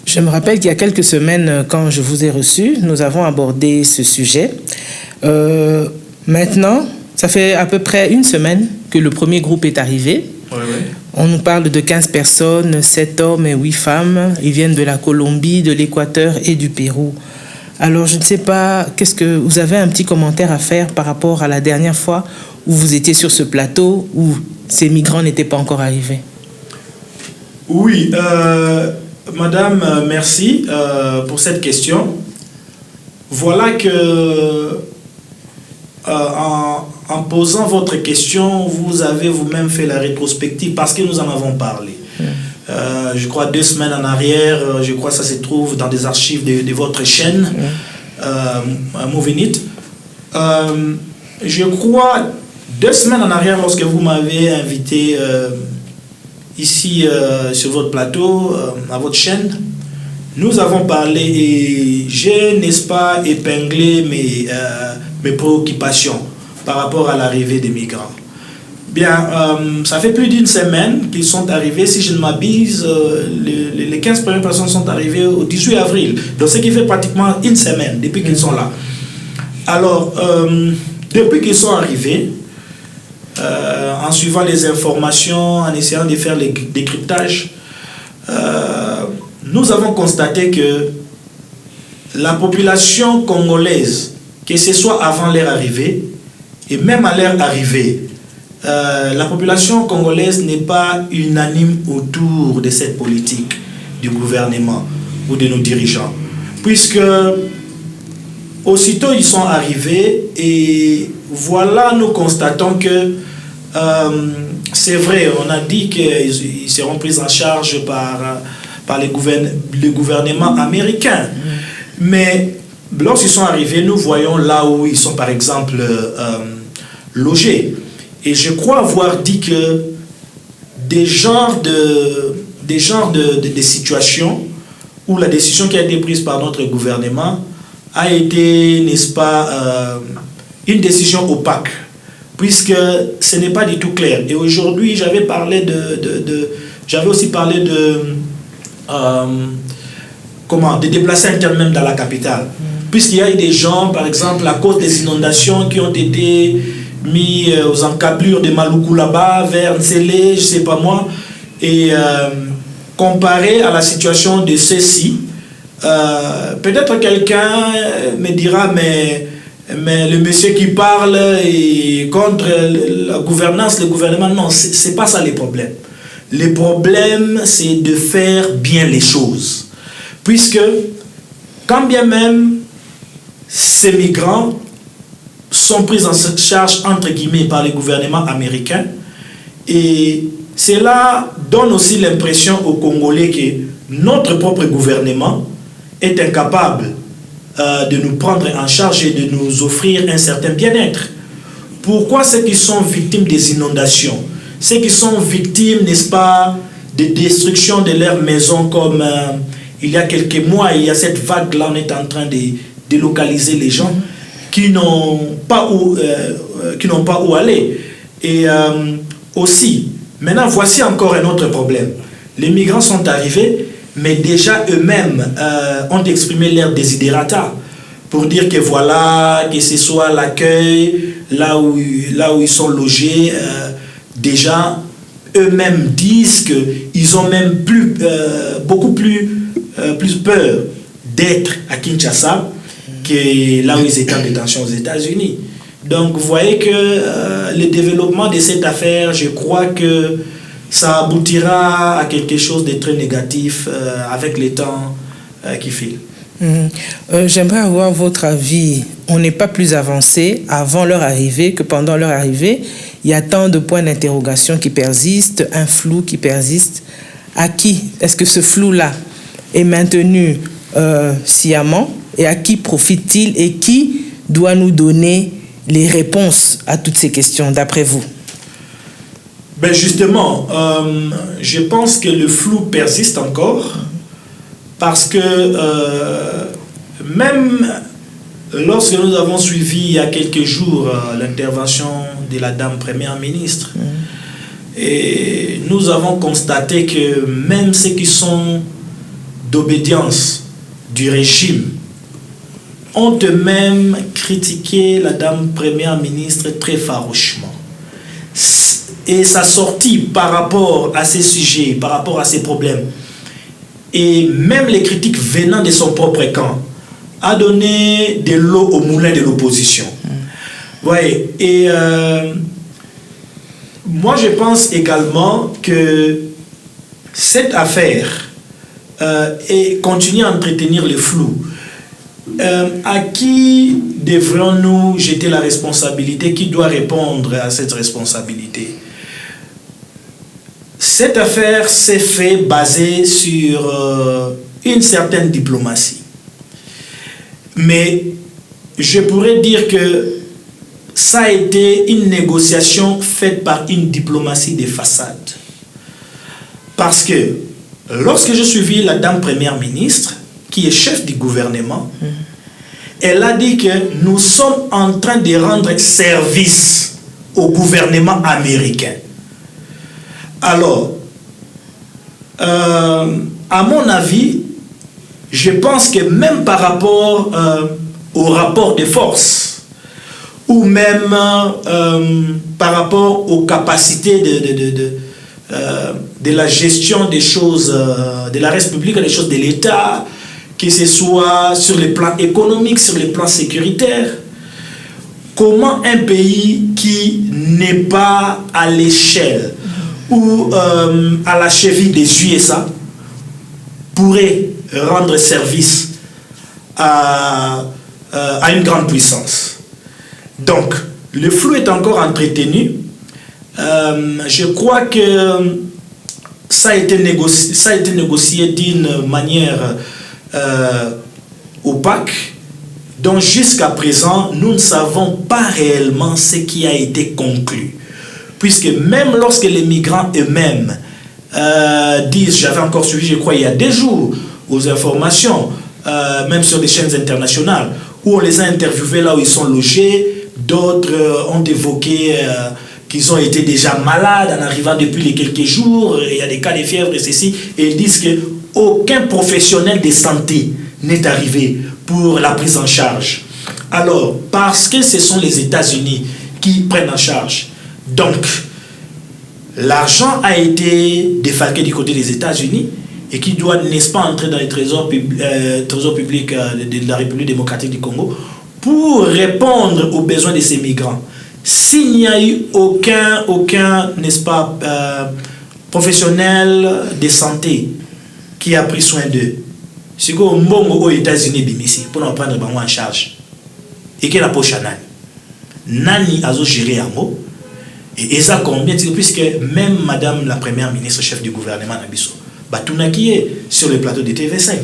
Je me rappelle qu'il y a quelques semaines, quand je vous ai reçu, nous avons abordé ce sujet. Maintenant, ça fait à peu près une semaine que le premier groupe est arrivé. Oui. On nous parle de 15 personnes, 7 hommes et 8 femmes. Ils viennent de la Colombie, de l'Équateur et du Pérou. Alors, je ne sais pas, qu'est-ce que vous avez un petit commentaire à faire par rapport à la dernière fois où vous étiez sur ce plateau où ces migrants n'étaient pas encore arrivés? Oui, madame, merci pour cette question. Voilà que en posant votre question, vous avez vous-même fait la rétrospective parce que nous en avons parlé. Je crois 2 semaines en arrière, je crois que ça se trouve dans des archives de votre chaîne, Movinit. Je crois 2 semaines en arrière, lorsque vous m'avez invité ici sur votre plateau, à votre chaîne, nous avons parlé et j'ai, n'est-ce pas, épinglé mes préoccupations par rapport à l'arrivée des migrants. Bien, ça fait plus d'1 semaine qu'ils sont arrivés. Si je ne m'abuse, les 15 premières personnes sont arrivées au 18 avril. Donc, ce qui fait pratiquement 1 semaine depuis qu'ils sont là. Alors, depuis qu'ils sont arrivés, en suivant les informations, en essayant de faire les décryptages, nous avons constaté que la population congolaise, que ce soit avant leur arrivée et même à leur arrivée, la population congolaise n'est pas unanime autour de cette politique du gouvernement ou de nos dirigeants. Puisque aussitôt ils sont arrivés et voilà, nous constatons que c'est vrai, on a dit qu'ils seront pris en charge par le gouvernement américain. Mais lorsqu'ils sont arrivés, nous voyons là où ils sont par exemple logés. Et je crois avoir dit que des genres de situations où la décision qui a été prise par notre gouvernement a été, n'est-ce pas, une décision opaque, puisque ce n'est pas du tout clair. Et aujourd'hui, j'avais aussi parlé de déplacer internes même dans la capitale. Puisqu'il y a eu des gens, par exemple, à cause des inondations qui ont été mis aux encablures de Maluku là-bas, vers Nzélé, je ne sais pas moi, et comparé à la situation de ceux-ci, peut-être quelqu'un me dira, mais le monsieur qui parle est contre la gouvernance, le gouvernement, non, c'est pas ça les problèmes. Le problème, c'est de faire bien les choses. Puisque, quand bien même ces migrants sont pris en charge, entre guillemets, par le gouvernement américain, et cela donne aussi l'impression aux Congolais que notre propre gouvernement est incapable de nous prendre en charge et de nous offrir un certain bien-être. Pourquoi ceux qui sont victimes des inondations, ceux qui sont victimes, n'est-ce pas, de destruction de leur maison, comme il y a quelques mois, il y a cette vague-là, on est en train de délocaliser les gens qui n'ont pas où aller. Et aussi, maintenant, voici encore un autre problème. Les migrants sont arrivés, mais déjà eux-mêmes ont exprimé leur desiderata pour dire que voilà, que ce soit l'accueil, là où ils sont logés, déjà eux-mêmes disent qu'ils ont même beaucoup plus peur d'être à Kinshasa que là où ils étaient en détention aux États-Unis. Donc vous voyez que le développement de cette affaire, je crois que ça aboutira à quelque chose de très négatif avec le temps qui file. J'aimerais avoir votre avis. On n'est pas plus avancé avant leur arrivée que pendant leur arrivée. Il y a tant de points d'interrogation qui persistent, un flou qui persiste. À qui est-ce que ce flou-là est maintenu sciemment et à qui profite-t-il et qui doit nous donner les réponses à toutes ces questions d'après vous? Ben justement, je pense que le flou persiste encore parce que même lorsque nous avons suivi il y a quelques jours l'intervention de la dame première ministre, et nous avons constaté que même ceux qui sont d'obédience du régime ont eux-mêmes critiqué la dame première ministre très farouchement. Et sa sortie par rapport à ces sujets, par rapport à ces problèmes, et même les critiques venant de son propre camp, a donné de l'eau au moulin de l'opposition. Ouais, et moi je pense également que cette affaire continue à entretenir le flou. À qui devrions-nous jeter la responsabilité? Qui doit répondre à cette responsabilité? Cette affaire s'est faite basée sur une certaine diplomatie. Mais je pourrais dire que ça a été une négociation faite par une diplomatie de façade. Parce que lorsque je suivis la dame première ministre, qui est chef du gouvernement, elle a dit que nous sommes en train de rendre service au gouvernement américain. Alors, à mon avis, je pense que même par rapport au rapport de force, ou même par rapport aux capacités de la gestion des choses de la République, des choses de l'État, que ce soit sur le plan économique, sur le plan sécuritaire, comment un pays qui n'est pas à l'échelle ou à la cheville des USA pourrait rendre service à une grande puissance. Donc, le flou est encore entretenu. Je crois que ça a été négocié d'une manière opaque. Donc, jusqu'à présent, nous ne savons pas réellement ce qui a été conclu. Puisque même lorsque les migrants eux-mêmes disent, j'avais encore suivi, je crois, il y a 2 jours, aux informations, même sur des chaînes internationales, où on les a interviewés là où ils sont logés. D'autres ont évoqué qu'ils ont été déjà malades en arrivant depuis les quelques jours. Il y a des cas de fièvre et ceci. Et ils disent qu'aucun professionnel de santé n'est arrivé pour la prise en charge. Alors, parce que ce sont les États-Unis qui prennent en charge, donc l'argent a été défalqué du côté des États-Unis et qui doit, n'est-ce pas, entrer dans les trésors publics de la République démocratique du Congo pour répondre aux besoins de ces migrants. S'il n'y a eu aucun n'est-ce pas, professionnel de santé qui a pris soin d'eux, c'est qu'au aux États-Unis, pour nous prendre en charge, et que la poche Nani a géré un mot, et ça combien, puisque même Madame la Première ministre, chef du gouvernement Nabiso, qui est sur le plateau de TV5,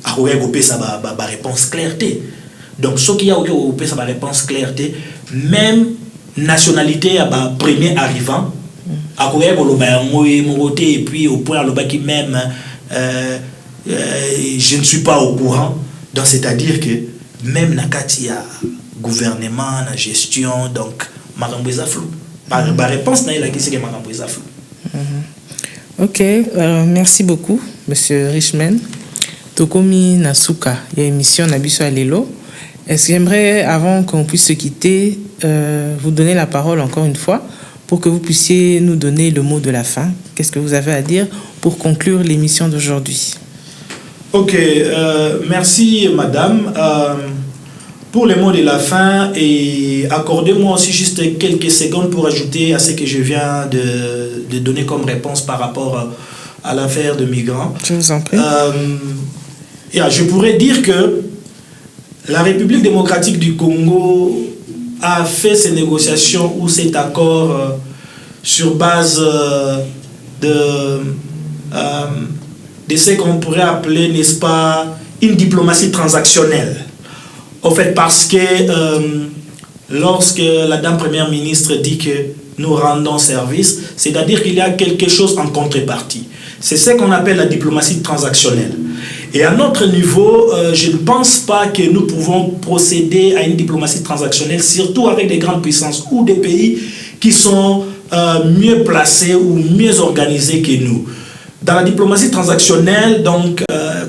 a coupé sa réponse clarté. Donc, ce qui a coupé sa réponse clarté, même nationalité à premier arrivant, a coupé et puis au point qui même je ne suis pas au courant. Donc, c'est-à-dire que même Nakati a gouvernement, la gestion, donc Marambouza flou. Par réponse, il a dit que Marambouza flou. Ok, merci beaucoup, Monsieur Richman. Tokomi Nasuka, il y a une émission Nabiso Alelo. Est-ce que j'aimerais, avant qu'on puisse se quitter, vous donner la parole encore une fois pour que vous puissiez nous donner le mot de la fin. Qu'est-ce que vous avez à dire pour conclure l'émission d'aujourd'hui? Ok, merci Madame. Pour les mots de la fin, et accordez-moi aussi juste quelques secondes pour ajouter à ce que je viens de donner comme réponse par rapport à l'affaire de migrants. Je vous en prie. Je pourrais dire que la République démocratique du Congo a fait ces négociations ou cet accord sur base de ce qu'on pourrait appeler, n'est-ce pas, une diplomatie transactionnelle. En fait, parce que lorsque la dame première ministre dit que nous rendons service, c'est-à-dire qu'il y a quelque chose en contrepartie. C'est ce qu'on appelle la diplomatie transactionnelle. Et à notre niveau, je ne pense pas que nous pouvons procéder à une diplomatie transactionnelle, surtout avec des grandes puissances ou des pays qui sont mieux placés ou mieux organisés que nous. Dans la diplomatie transactionnelle, donc,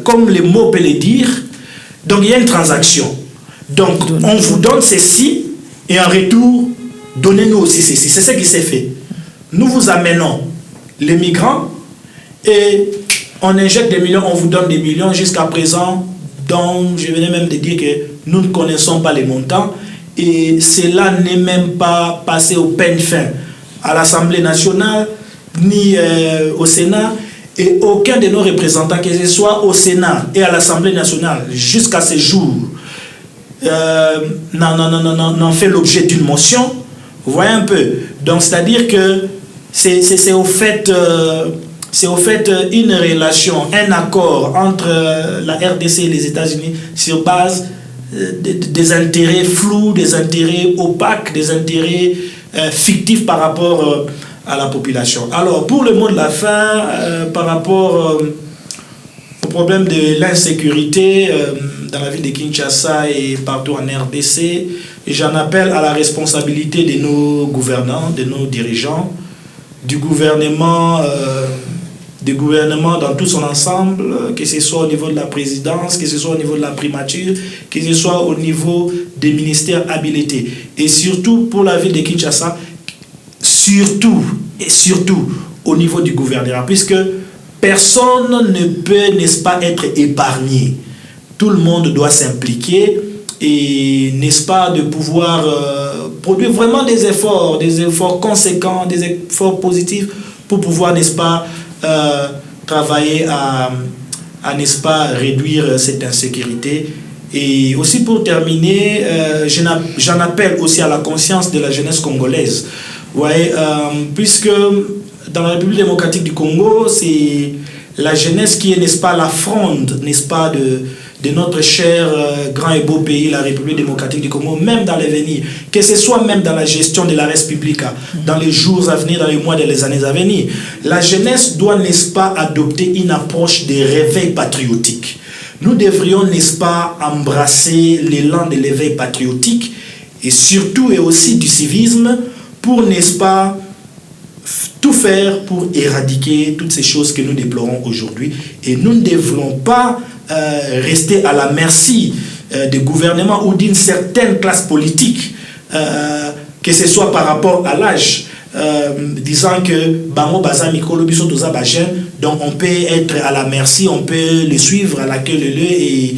comme les mots peuvent le dire, donc il y a une transaction. Donc, on vous donne ceci et en retour, donnez-nous aussi ceci. C'est ce qui s'est fait. Nous vous amenons les migrants et on injecte des millions, on vous donne des millions jusqu'à présent. Donc, je venais même de dire que nous ne connaissons pas les montants et cela n'est même pas passé au peigne fin à l'Assemblée nationale ni au Sénat. Et aucun de nos représentants, que ce soit au Sénat et à l'Assemblée nationale, jusqu'à ce jour, n'en fait l'objet d'une motion. Vous voyez un peu. Donc, c'est-à-dire que c'est au fait une relation, un accord entre la RDC et les États-Unis sur base des intérêts flous, des intérêts opaques, des intérêts fictifs par rapport à la population. Alors, pour le mot de la fin, par rapport au problème de l'insécurité dans la ville de Kinshasa et partout en RDC, j'en appelle à la responsabilité de nos gouvernants, de nos dirigeants, du gouvernement dans tout son ensemble, que ce soit au niveau de la présidence, que ce soit au niveau de la primature, que ce soit au niveau des ministères habilités. Et surtout pour la ville de Kinshasa, surtout au niveau du gouvernement, puisque personne ne peut, n'est-ce pas, être épargné. Tout le monde doit s'impliquer et, n'est-ce pas, de pouvoir produire vraiment des efforts conséquents, des efforts positifs pour pouvoir, n'est-ce pas, travailler à, n'est-ce pas, réduire cette insécurité. Et aussi pour terminer, j'en appelle aussi à la conscience de la jeunesse congolaise. Ouais, puisque dans la République démocratique du Congo, c'est la jeunesse qui est, n'est-ce pas, la fronde, n'est-ce pas, de notre cher grand et beau pays, la République démocratique du Congo, même dans l'avenir, que ce soit même dans la gestion de la République, dans les jours à venir, dans les mois et les années à venir. La jeunesse doit, n'est-ce pas, adopter une approche de réveil patriotique. nous devrions, n'est-ce pas, embrasser l'élan de l'éveil patriotique et surtout et aussi du civisme pour, n'est-ce pas, tout faire pour éradiquer toutes ces choses que nous déplorons aujourd'hui. Et nous ne devons pas rester à la merci des gouvernements ou d'une certaine classe politique, que ce soit par rapport à l'âge, disant que Bango Baza Mikolo Biso Toza Bajen, donc on peut être à la merci, on peut les suivre à la queue leu et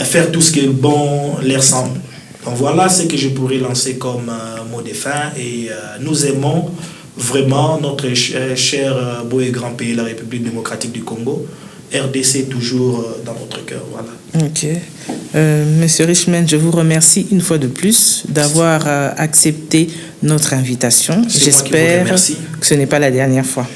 faire tout ce que bon leur semble. Donc voilà ce que je pourrais lancer comme mot de fin. Et nous aimons vraiment notre cher beau et grand pays, la République démocratique du Congo. RDC toujours dans notre cœur. Voilà. Ok. Monsieur Richman, je vous remercie une fois de plus d'avoir accepté notre invitation. J'espère que ce n'est pas la dernière fois.